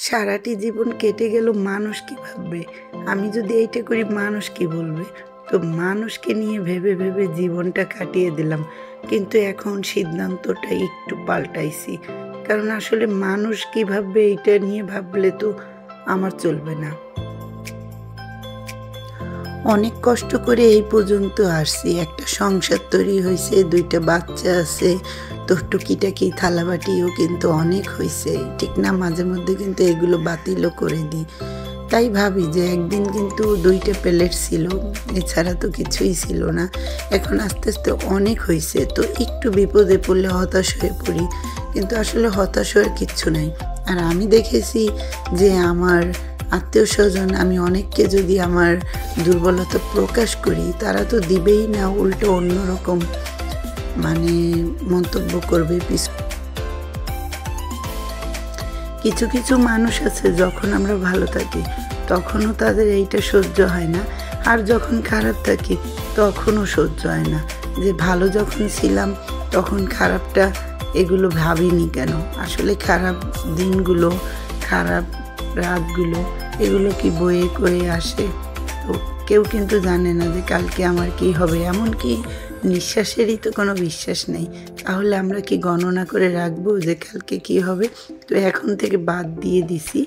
সারাটি জীবন কেটে গেল, মানুষ কি ভাববে, আমি যদি এইটা করি মানুষ কি বলবে। তো মানুষকে নিয়ে ভেবে ভেবে জীবনটা কাটিয়ে দিলাম, কিন্তু এখন সিদ্ধান্তটা একটু পাল্টাইছি। কারণ আসলে মানুষ কি ভাববে এইটা নিয়ে ভাবলে তো আমার চলবে না। অনেক কষ্ট করে এই পর্যন্ত আসছি, একটা সংসার তৈরি হয়েছে, 2টা বাচ্চা আছে, তো টুকিটাকি থালাবাটিও কিন্তু অনেক হয়েছে, ঠিক না? মাঝে মধ্যে কিন্তু এগুলো বাতিলও করে দিই। তাই ভাবি যে একদিন কিন্তু 2টা প্লেট ছিল, এছাড়া তো কিছুই ছিল না। এখন আস্তে আস্তে অনেক হয়েছে, তো একটু বিপদে পড়লে হতাশ হয়ে পড়ি, কিন্তু আসলে হতাশ হওয়ার কিচ্ছু নাই। আর আমি দেখেছি যে আমার আত্মীয় স্বজন, আমি অনেককে যদি আমার দুর্বলতা প্রকাশ করি, তারা তো দিবেই না, উল্টো অন্যরকম মন্তব্য করবে। কিছু কিছু মানুষ আছে, যখন আমরা ভালো থাকি তখনও তাদের এইটা সহ্য হয় না, আর যখন খারাপ থাকি তখনও সহ্য হয় না। যে ভালো যখন ছিলাম তখন খারাপটা এগুলো ভাবিনি কেন? আসলে খারাপ দিনগুলো, খারাপ রাতগুলো, এগুলো কি বয়ে কয়ে আসে? তো কেউ কিন্তু জানে না যে কালকে আমার কি হবে। এমনকি নিঃশ্বাসেরই তো কোনো বিশ্বাস নেই, তাহলে আমরা কি গণনা করে রাখবো যে কালকে কি হবে? তো এখন থেকে বাদ দিয়ে দিছি,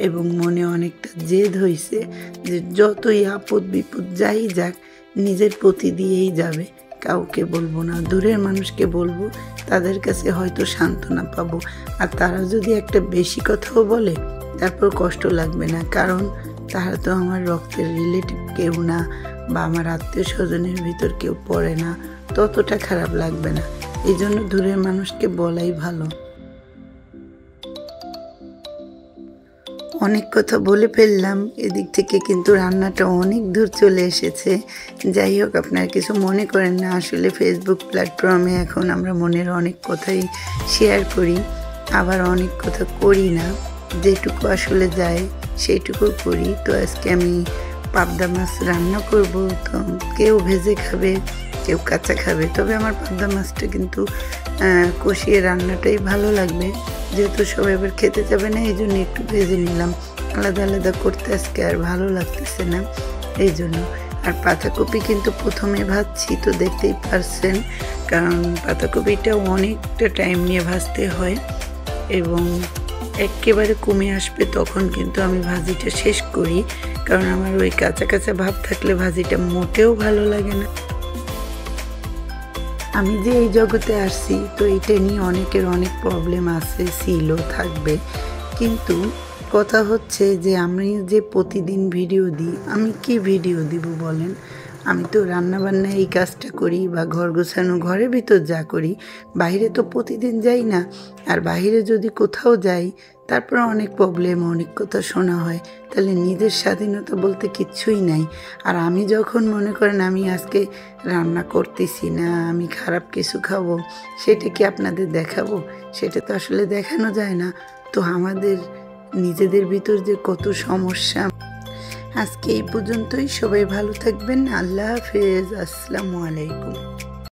এবং মনে অনেকটা জেদ হয়েছে যে যতই আপদ বিপদ যাই যাক, নিজের প্রতি দিয়েই যাবে, কাউকে বলবো না। দূরের মানুষকে বলবো, তাদের কাছে হয়তো সান্ত্বনা পাবো। আর তারা যদি একটা বেশি কথাও বলে, তারপর কষ্ট লাগবে না, কারণ তারা তো আমার রক্তের রিলেটিভ কেউ না, বা আমার আত্মীয় স্বজনের ভিতর কেউ পড়ে না, ততটা খারাপ লাগবে না। এই জন্য দূরের মানুষকে বলাই ভালো। অনেক কথা বলে ফেললাম, এদিক থেকে কিন্তু রান্নাটা অনেক দূর চলে এসেছে। যাই হোক, আপনারা কিছু মনে করেন না, আসলে ফেসবুক প্ল্যাটফর্মে এখন আমরা মনের অনেক কথাই শেয়ার করি, আবার অনেক কথা করি না। যেটুকু আসলে যায় সেইটুকু করি। তো আজকে আমি পাবদা মাছ রান্না করব। তো কেউ ভেজে খাবে, কেউ কাঁচা খাবে, তবে আমার পাবদা মাছটা কিন্তু কষিয়ে রান্নাটাই ভালো লাগবে। যেহেতু সবাই এবার খেতে যাবে না, এই জন্য একটু ভেজে নিলাম। আলাদা আলাদা করতে আজকে আর ভালো লাগতেছে না, এই জন্য। আর পাতাকপি কিন্তু প্রথমে ভাজছি, তো দেখতেই পারছেন, কারণ পাতাকপিটা অনেকটা টাইম নিয়ে ভাজতে হয়, এবং একেবারে কমে আসবে তখন কিন্তু আমি ভাজিটা শেষ করি, কারণ আমার ওই কাঁচা কাঁচা ভাব থাকলে ভাজিটা মোটেও ভালো লাগে না। আমি যে এই জগতে আসছি, তো এটা নিয়ে অনেকের অনেক প্রবলেম আছে, ছিল, থাকবে। কিন্তু কথা হচ্ছে যে আমি যে প্রতিদিন ভিডিও দিই, আমি কি ভিডিও দিব বলেন? আমি তো রান্নাবান্না এই কাজটা করি, বা ঘর গোছানো, ঘরের ভিতর যা করি, বাইরে তো প্রতিদিন যাই না। আর বাইরে যদি কোথাও যাই, তারপর অনেক প্রবলেম, অনেক কথা শোনা হয়, তাহলে নিজের স্বাধীনতা বলতে কিচ্ছুই নাই। আর আমি যখন মনে করেন আমি আজকে রান্না করতেছি না, আমি খারাপ কিছু খাবো, সেটা কি আপনাদের দেখাবো? সেটা তো আসলে দেখানো যায় না। তো আমাদের নিজেদের ভিতর যে কত সমস্যা। আজকে এই পর্যন্তই, সবাই ভালো থাকবেন। আল্লাহ হাফেজ, আসসালামু আলাইকুম।